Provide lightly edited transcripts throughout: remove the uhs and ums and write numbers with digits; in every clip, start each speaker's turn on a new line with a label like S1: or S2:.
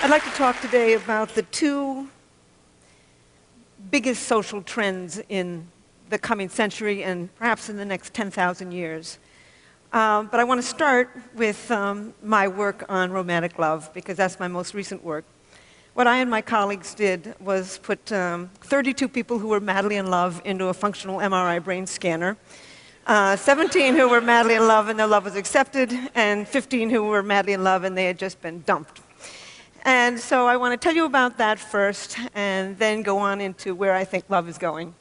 S1: I'd like to talk today about the two biggest social trends in the coming century and perhaps in the next 10,000 years. But I want to start with my work on romantic love, because that's my most recent work. What I and my colleagues did was put 32 people who were madly in love into a functional MRI brain scanner, 17 who were madly in love and their love was accepted, and 15 who were madly in love and they had just been dumped. And so I want to tell you about that first, and then go on into where I think love is going.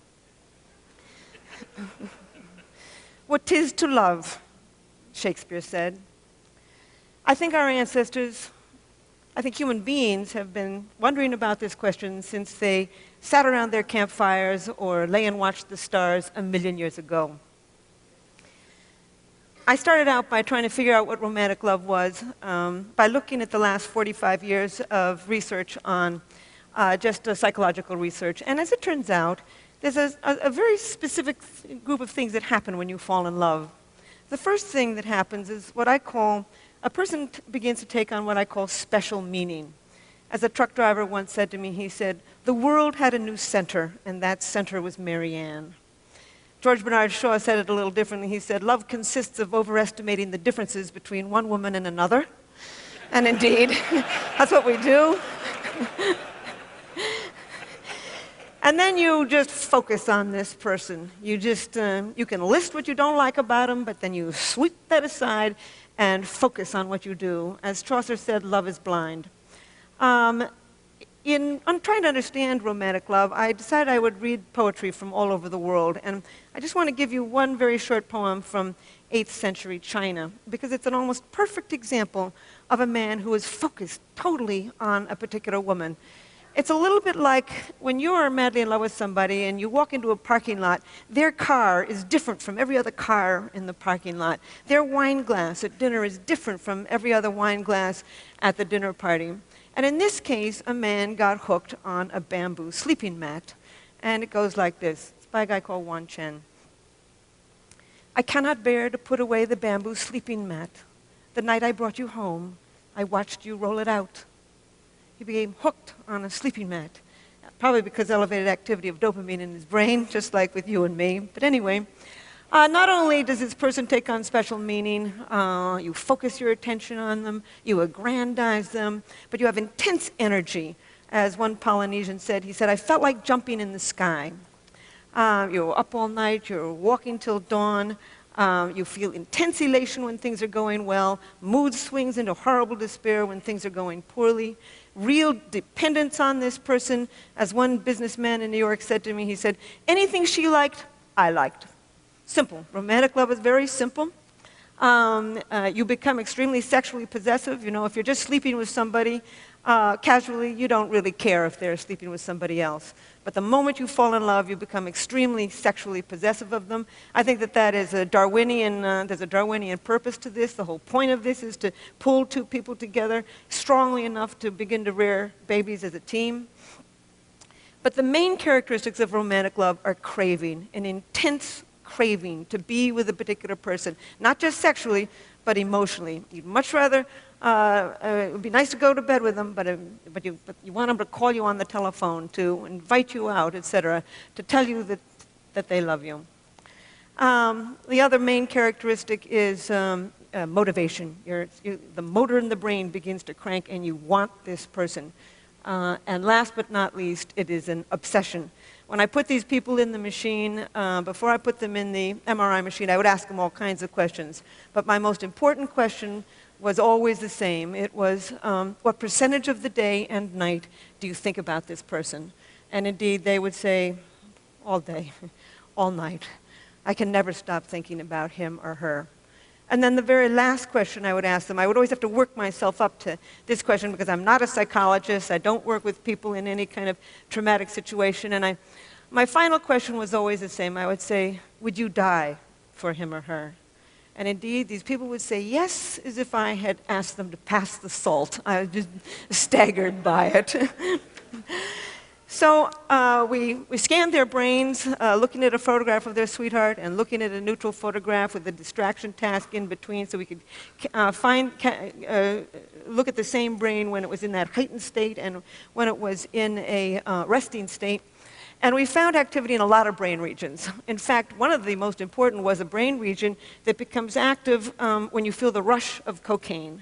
S1: What 'tis to love, Shakespeare said. I think our ancestors, I think human beings have been wondering about this question since they sat around their campfires or lay and watched the stars 1,000,000 years ago. I started out by trying to figure out what romantic love was by looking at the last 45 years of research on just psychological research. And as it turns out, there's a very specific group of things that happen when you fall in love. The first thing that happens is what I call, a person begins to take on what I call special meaning. As a truck driver once said to me, he said, "The world had a new center, and that center was Mary Ann." George Bernard Shaw said it a little differently. He said, "Love consists of overestimating the differences between one woman and another." And indeed, that's what we do. And then you just focus on this person. You can list what you don't like about them, but then you sweep that aside and focus on what you do. As Chaucer said, love is blind. I'm trying to understand romantic love, I decided I would read poetry from all over the world. And I just want to give you one very short poem from 8th century China, because it's an almost perfect example of a man who is focused totally on a particular woman. It's a little bit like when you are madly in love with somebody and you walk into a parking lot, their car is different from every other car in the parking lot. Their wine glass at dinner is different from every other wine glass at the dinner party. And in this case, a man got hooked on a bamboo sleeping mat. And it goes like this. It's by a guy called Wan Chen. "I cannot bear to put away the bamboo sleeping mat. The night I brought you home, I watched you roll it out." He became hooked on a sleeping mat, probably because elevated activity of dopamine in his brain, just like with you and me. But anyway, not only does this person take on special meaning, you focus your attention on them, you aggrandize them, but you have intense energy. As one Polynesian said, he said, "I felt like jumping in the sky." You're up all night, you're walking till dawn, you feel intense elation when things are going well, mood swings into horrible despair when things are going poorly, real dependence on this person. As one businessman in New York said to me, he said, "Anything she liked, I liked." Simple. Romantic love is very simple. You become extremely sexually possessive. You know, if you're just sleeping with somebody casually, you don't really care if they're sleeping with somebody else. But the moment you fall in love, you become extremely sexually possessive of them. I think that is a Darwinian, there's a Darwinian purpose to this. The whole point of this is to pull two people together strongly enough to begin to rear babies as a team. But the main characteristics of romantic love are craving, an intense craving to be with a particular person, not just sexually, but emotionally. You'd much rather, it would be nice to go to bed with them, but you want them to call you on the telephone, to invite you out, etc., to tell you that they love you. The other main characteristic is motivation. The motor in the brain begins to crank and you want this person. And last but not least, it is an obsession. When I put these people in the machine, before I put them in the MRI machine, I would ask them all kinds of questions. But my most important question was always the same. It was, what percentage of the day and night do you think about this person? And indeed, they would say, all day, all night. I can never stop thinking about him or her. And then the very last question I would ask them, I would always have to work myself up to this question because I'm not a psychologist, I don't work with people in any kind of traumatic situation, and my final question was always the same. I would say, would you die for him or her? And indeed, these people would say yes, as if I had asked them to pass the salt. I was just staggered by it. So we scanned their brains, looking at a photograph of their sweetheart and looking at a neutral photograph with a distraction task in between, so we could look at the same brain when it was in that heightened state and when it was in a resting state. And we found activity in a lot of brain regions. In fact, one of the most important was a brain region that becomes active when you feel the rush of cocaine.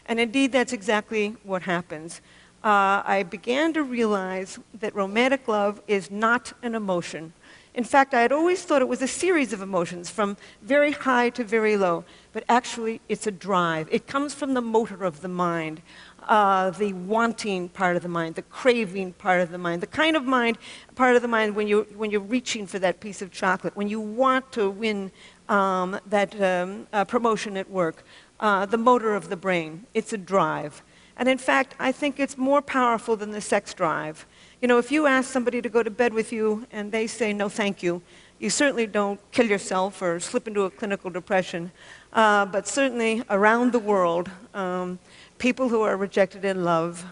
S1: And indeed, that's exactly what happens. I began to realize that romantic love is not an emotion. In fact, I had always thought it was a series of emotions from very high to very low, but actually it's a drive. It comes from the motor of the mind, the wanting part of the mind, the craving part of the mind, the kind of part of the mind when you're reaching for that piece of chocolate, when you want to win that promotion at work, the motor of the brain. It's a drive. And in fact, I think it's more powerful than the sex drive. You know, if you ask somebody to go to bed with you and they say no thank you, you certainly don't kill yourself or slip into a clinical depression. But certainly around the world, people who are rejected in love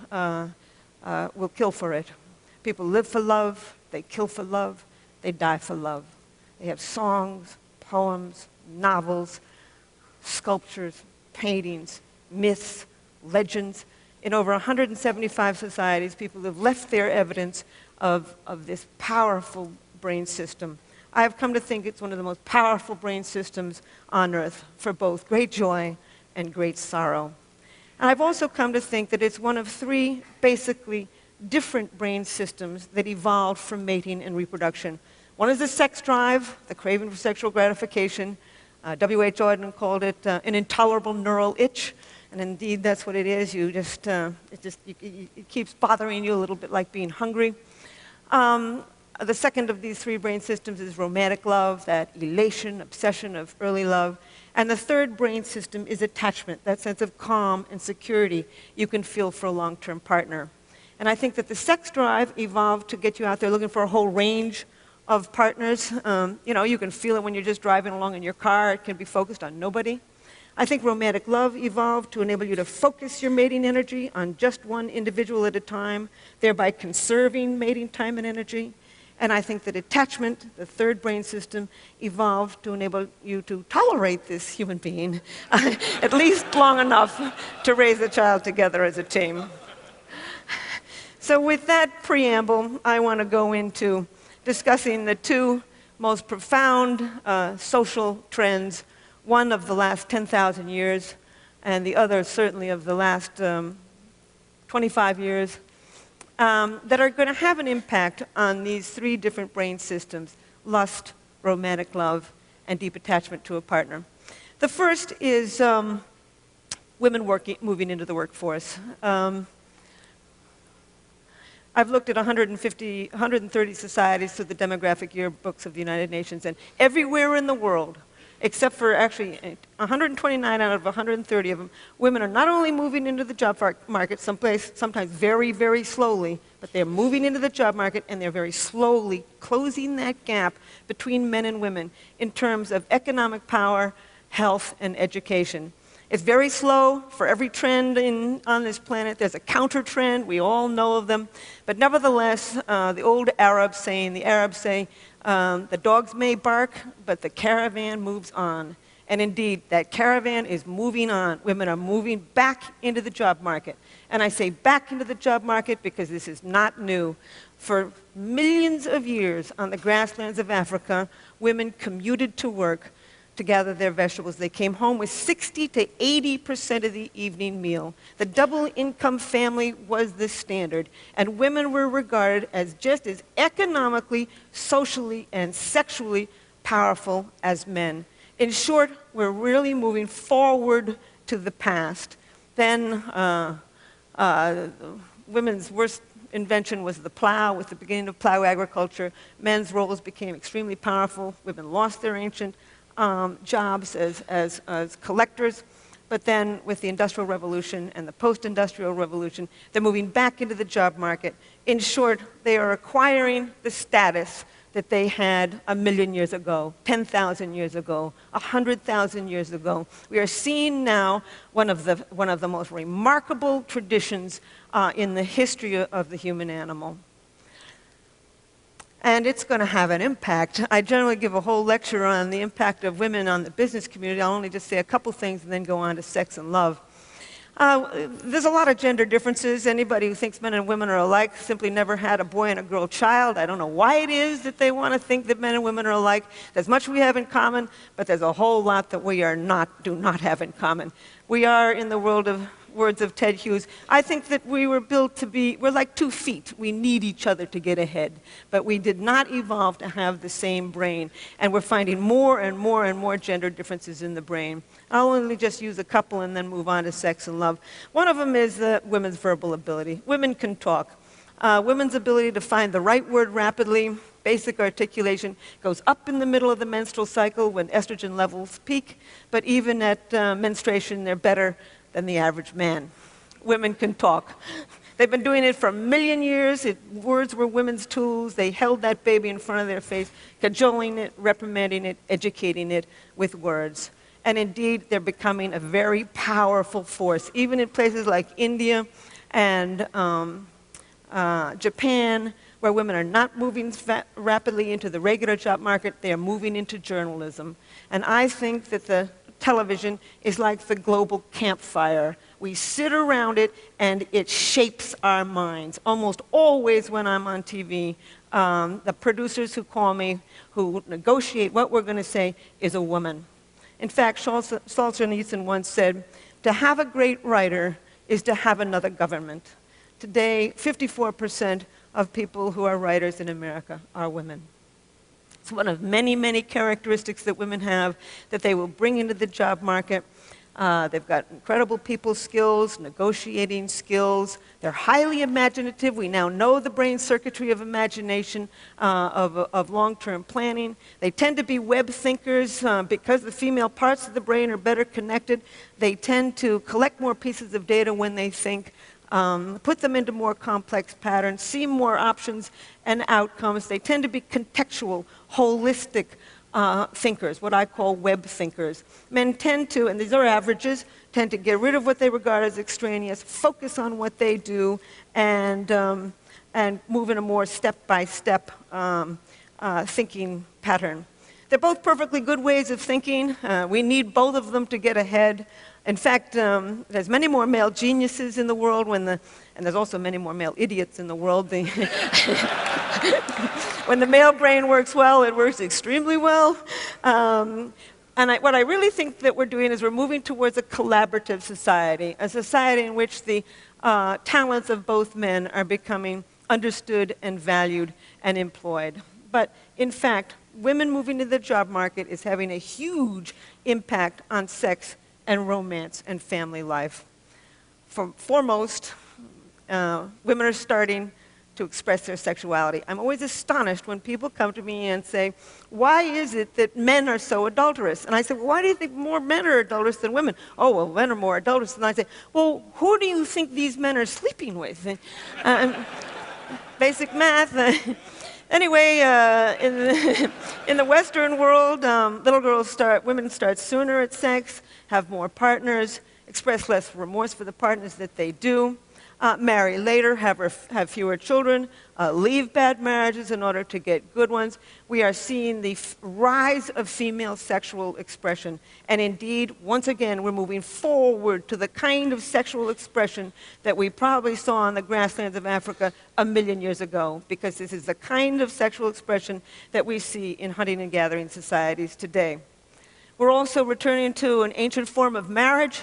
S1: will kill for it. People live for love, they kill for love, they die for love. They have songs, poems, novels, sculptures, paintings, myths, legends. In over 175 societies, people have left their evidence of this powerful brain system. I have come to think it's one of the most powerful brain systems on earth for both great joy and great sorrow. And I've also come to think that it's one of three basically different brain systems that evolved from mating and reproduction. One is the sex drive, the craving for sexual gratification. W.H. Auden called it an intolerable neural itch. And indeed, that's what it is. It keeps bothering you a little bit like being hungry. The second of these three brain systems is romantic love, that elation, obsession of early love. And the third brain system is attachment, that sense of calm and security you can feel for a long-term partner. And I think that the sex drive evolved to get you out there looking for a whole range of partners. You can feel it when you're just driving along in your car. It can be focused on nobody. I think romantic love evolved to enable you to focus your mating energy on just one individual at a time, thereby conserving mating time and energy. And I think that attachment, the third brain system, evolved to enable you to tolerate this human being at least long enough to raise a child together as a team. So with that preamble, I want to go into discussing the two most profound social trends, one of the last 10,000 years, and the other certainly of the last 25 years, that are going to have an impact on these three different brain systems: lust, romantic love, and deep attachment to a partner. The first is women moving into the workforce. I've looked at 130 societies through the demographic yearbooks of the United Nations, and everywhere in the world, except for actually 129 out of 130 of them, women are not only moving into the job market sometimes very, very slowly, but they're moving into the job market and they're very slowly closing that gap between men and women in terms of economic power, health, and education. It's very slow. For every trend on this planet, there's a counter trend. We all know of them. But nevertheless, the old Arabs say, the dogs may bark, but the caravan moves on. And indeed, that caravan is moving on. Women are moving back into the job market. And I say back into the job market because this is not new. For millions of years on the grasslands of Africa, women commuted to work to gather their vegetables. They came home with 60 to 80% of the evening meal. The double-income family was the standard, and women were regarded as just as economically, socially, and sexually powerful as men. In short, we're really moving forward to the past. Then women's worst invention was the plow. With the beginning of plow agriculture, men's roles became extremely powerful. Women lost their ancient jobs as collectors, but then with the Industrial Revolution and the post-industrial revolution, they're moving back into the job market. In short, they are acquiring the status that they had 1,000,000 years ago, 10,000 years ago, 100,000 years ago. We are seeing now one of the most remarkable traditions in the history of the human animal. and it's going to have an impact. I generally give a whole lecture on the impact of women on the business community. I'll only just say a couple things and then go on to sex and love. There's a lot of gender differences. Anybody who thinks men and women are alike simply never had a boy and a girl child. I don't know why it is that they want to think that men and women are alike. There's much we have in common, but there's a whole lot that we do not have in common. We are, in the words of Ted Hughes, I think that we were built to be, we're like 2 feet. We need each other to get ahead. But we did not evolve to have the same brain. And we're finding more and more and more gender differences in the brain. I'll only just use a couple and then move on to sex and love. One of them is women's verbal ability. Women can talk. Women's ability to find the right word rapidly, basic articulation, goes up in the middle of the menstrual cycle when estrogen levels peak, but even at menstruation, they're better than the average man. Women can talk. They've been doing it for 1 million years. Words were women's tools. They held that baby in front of their face, cajoling it, reprimanding it, educating it with words. And indeed, they're becoming a very powerful force, even in places like India and Japan, where women are not moving rapidly into the regular job market. They are moving into journalism. And I think that the television is like the global campfire. We sit around it, and it shapes our minds. Almost always when I'm on TV, the producers who call me, who negotiate what we're going to say, is a woman. In fact, Solzhenitsyn once said, to have a great writer is to have another government. Today, 54% of people who are writers in America are women. It's one of many, many characteristics that women have that they will bring into the job market. They've got incredible people skills, negotiating skills. They're highly imaginative. We now know the brain circuitry of imagination, of long-term planning. They tend to be web thinkers because the female parts of the brain are better connected. They tend to collect more pieces of data when they think, put them into more complex patterns, see more options and outcomes. They tend to be contextual, holistic thinkers, what I call web thinkers. Men tend to, and these are averages, tend to get rid of what they regard as extraneous, focus on what they do, and move in a more step-by-step thinking pattern. They're both perfectly good ways of thinking. We need both of them to get ahead. In fact, there's many more male geniuses in the world, and there's also many more male idiots in the world. When the male brain works well, it works extremely well. What I really think that we're doing is we're moving towards a collaborative society, a society in which the talents of both men are becoming understood and valued and employed. But in fact, women moving to the job market is having a huge impact on sex and romance and family life. Foremost, women are starting to express their sexuality. I'm always astonished when people come to me and say, why is it that men are so adulterous? And I say, well, why do you think more men are adulterous than women? Oh, well, men are more adulterous. And I say, well, who do you think these men are sleeping with? Basic math. Anyway, in the Western world, women start sooner at sex, have more partners, express less remorse for the partners that they do, marry later, have fewer children, leave bad marriages in order to get good ones. We are seeing the rise of female sexual expression. And indeed, once again, we're moving forward to the kind of sexual expression that we probably saw on the grasslands of Africa 1 million years ago, because this is the kind of sexual expression that we see in hunting and gathering societies today. We're also returning to an ancient form of marriage,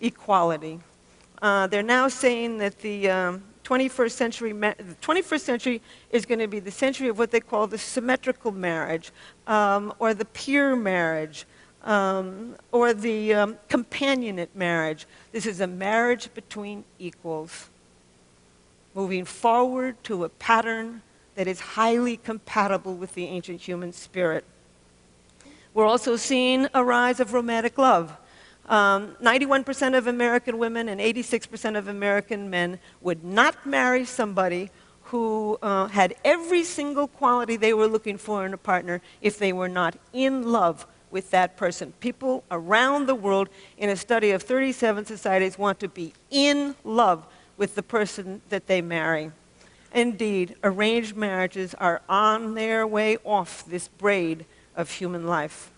S1: equality. They're now saying that the 21st century is going to be the century of what they call the symmetrical marriage, or the peer marriage, or the companionate marriage. This is a marriage between equals, moving forward to a pattern that is highly compatible with the ancient human spirit. We're also seeing a rise of romantic love. 91% of American women and 86% of American men would not marry somebody who had every single quality they were looking for in a partner if they were not in love with that person. People around the world, in a study of 37 societies, want to be in love with the person that they marry. Indeed, arranged marriages are on their way off this braid of human life.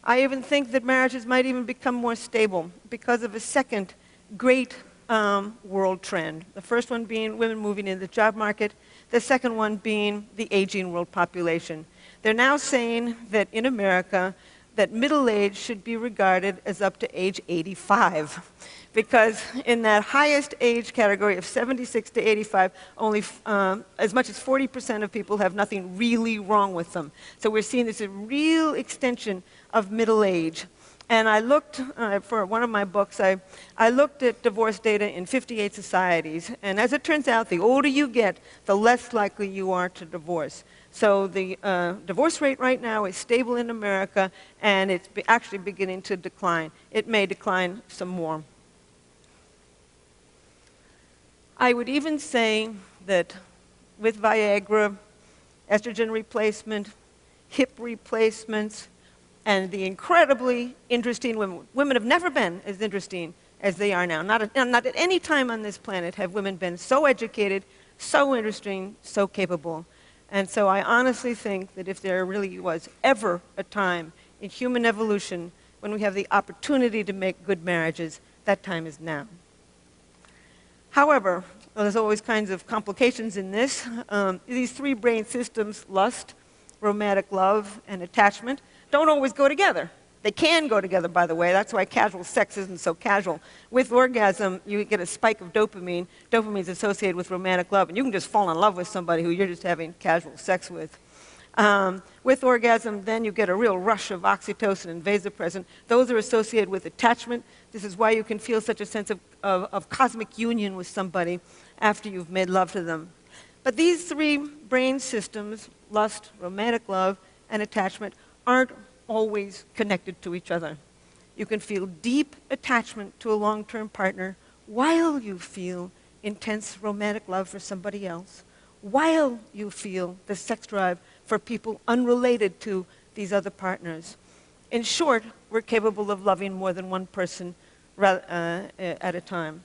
S1: I even think that marriages might even become more stable because of a second great world trend. The first one being women moving into the job market, the second one being the aging world population. They're now saying that in America, that middle age should be regarded as up to age 85. Because in that highest age category of 76 to 85, only as much as 40% of people have nothing really wrong with them. So we're seeing this a real extension of middle age. And I looked, for one of my books, I looked at divorce data in 58 societies. And as it turns out, the older you get, the less likely you are to divorce. So the divorce rate right now is stable in America, and it's actually beginning to decline. It may decline some more. I would even say that with Viagra, estrogen replacement, hip replacements, and the incredibly interesting women. Women have never been as interesting as they are now. Not at any time on this planet have women been so educated, so interesting, so capable. And so I honestly think that if there really was ever a time in human evolution when we have the opportunity to make good marriages, that time is now. However, there's always kinds of complications in this. These three brain systems, lust, romantic love, and attachment, don't always go together. They can go together, by the way. That's why casual sex isn't so casual. With orgasm, you get a spike of dopamine. Dopamine is associated with romantic love, and you can just fall in love with somebody who you're just having casual sex with. With orgasm, then you get a real rush of oxytocin and vasopressin. Those are associated with attachment. This is why you can feel such a sense of cosmic union with somebody after you've made love to them. But these three brain systems, lust, romantic love, and attachment, aren't always connected to each other. You can feel deep attachment to a long-term partner while you feel intense romantic love for somebody else, while you feel the sex drive for people unrelated to these other partners. In short, we're capable of loving more than one person at a time.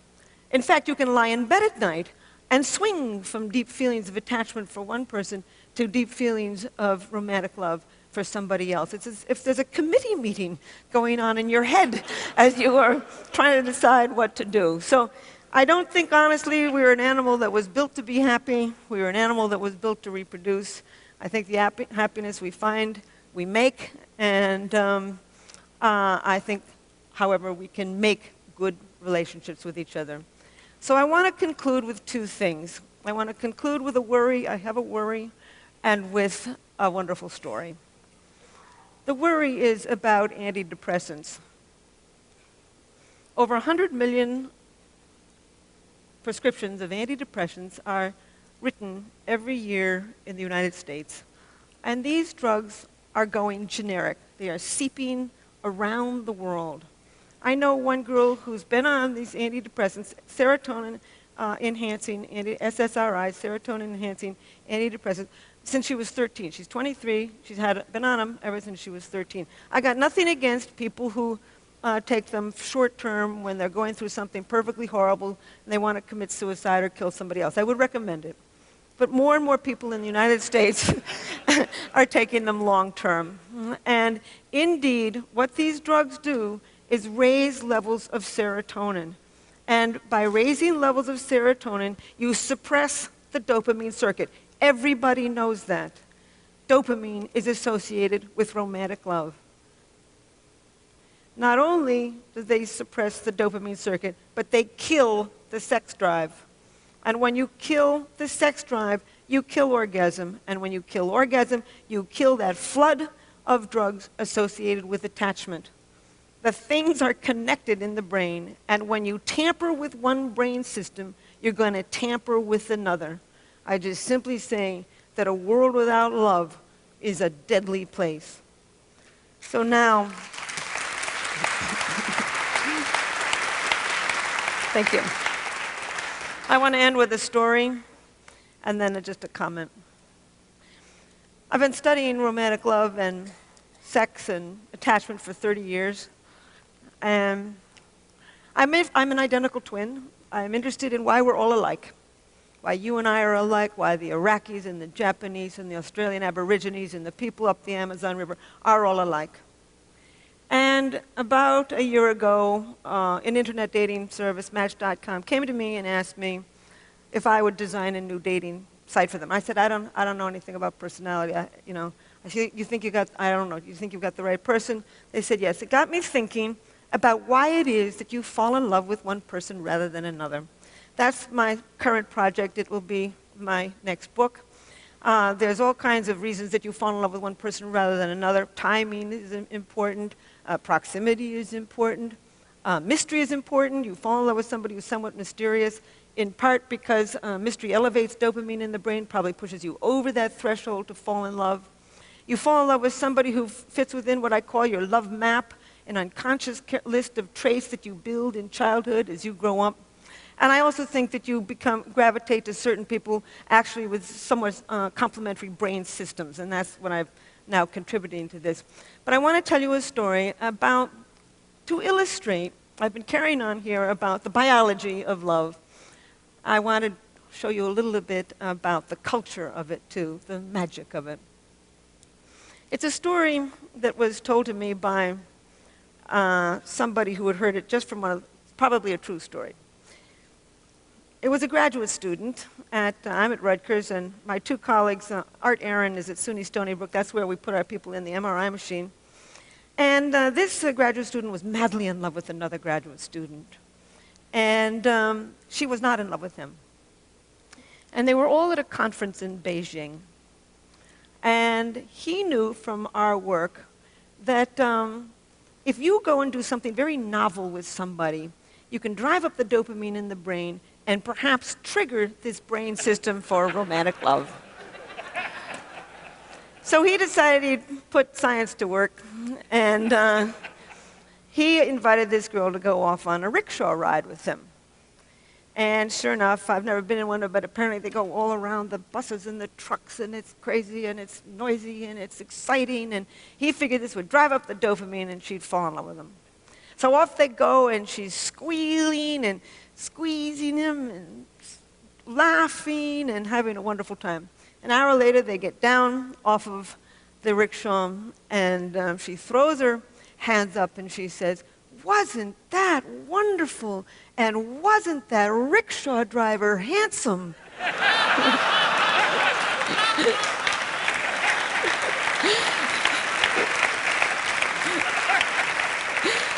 S1: In fact, you can lie in bed at night and swing from deep feelings of attachment for one person to deep feelings of romantic love for somebody else. It's as if there's a committee meeting going on in your head as you are trying to decide what to do. So I don't think, honestly, we're an animal that was built to be happy. We were an animal that was built to reproduce. I think the happiness we find, we make. And I think, however, we can make good relationships with each other. So I want to conclude with two things. I want to conclude with a worry. I have a worry, and with a wonderful story. The worry is about antidepressants. Over 100 million prescriptions of antidepressants are written every year in the United States. And these drugs are going generic. They are seeping around the world. I know one girl who's been on these antidepressants, serotonin-enhancing, SSRIs, serotonin-enhancing antidepressants, since she was 13. She's 23. She's been on them ever since she was 13. I got nothing against people who take them short term when they're going through something perfectly horrible and they want to commit suicide or kill somebody else. I would recommend it. But more and more people in the United States are taking them long term. And indeed, what these drugs do is raise levels of serotonin. And by raising levels of serotonin, you suppress the dopamine circuit. Everybody knows that. Dopamine is associated with romantic love. Not only do they suppress the dopamine circuit, but they kill the sex drive. And when you kill the sex drive, you kill orgasm. And when you kill orgasm, you kill that flood of drugs associated with attachment. The things are connected in the brain, and when you tamper with one brain system, you're going to tamper with another. I just simply say that a world without love is a deadly place. So now, thank you. I want to end with a story and then just a comment. I've been studying romantic love and sex and attachment for 30 years. And I'm an identical twin. I'm interested in why we're all alike. Why you and I are alike, why the Iraqis and the Japanese and the Australian Aborigines and the people up the Amazon River are all alike. And about a year ago, an internet dating service, Match.com, came to me and asked me if I would design a new dating site for them. I said, I don't know anything about personality. I said, you think you've got the right person? They said, yes. It got me thinking about why it is that you fall in love with one person rather than another. That's my current project. It will be my next book. There's all kinds of reasons that you fall in love with one person rather than another. Timing is important. Proximity is important. Mystery is important. You fall in love with somebody who's somewhat mysterious, in part because mystery elevates dopamine in the brain, probably pushes you over that threshold to fall in love. You fall in love with somebody who fits within what I call your love map, an unconscious list of traits that you build in childhood as you grow up. And I also think that you gravitate to certain people actually with somewhat complementary brain systems, and that's what I've now contributing to this. But I want to tell you a story to illustrate, I've been carrying on here about the biology of love. I want to show you a little bit about the culture of it too, the magic of it. It's a story that was told to me by somebody who had heard it just from probably a true story. It was a graduate student. I'm at Rutgers, and my two colleagues, Art Aaron is at SUNY Stony Brook. That's where we put our people in the MRI machine. And this graduate student was madly in love with another graduate student. And she was not in love with him. And they were all at a conference in Beijing. And he knew from our work that if you go and do something very novel with somebody, you can drive up the dopamine in the brain and perhaps trigger this brain system for romantic love. So he decided he'd put science to work, and he invited this girl to go off on a rickshaw ride with him. And sure enough, I've never been in one, but apparently they go all around the buses and the trucks, and it's crazy, and it's noisy, and it's exciting, and he figured this would drive up the dopamine, and she'd fall in love with him. So off they go, and she's squealing and squeezing him and laughing and having a wonderful time. An hour later, they get down off of the rickshaw, and she throws her hands up, and she says, "Wasn't that wonderful? And wasn't that rickshaw driver handsome?"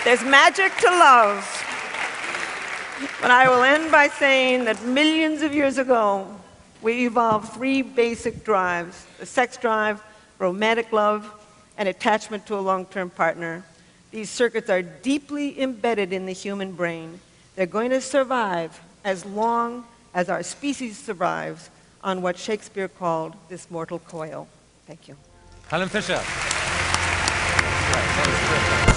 S1: There's magic to love. But I will end by saying that millions of years ago, we evolved three basic drives: the sex drive, romantic love, and attachment to a long-term partner. These circuits are deeply embedded in the human brain. They're going to survive as long as our species survives on what Shakespeare called this mortal coil. Thank you.
S2: Helen Fisher. Right,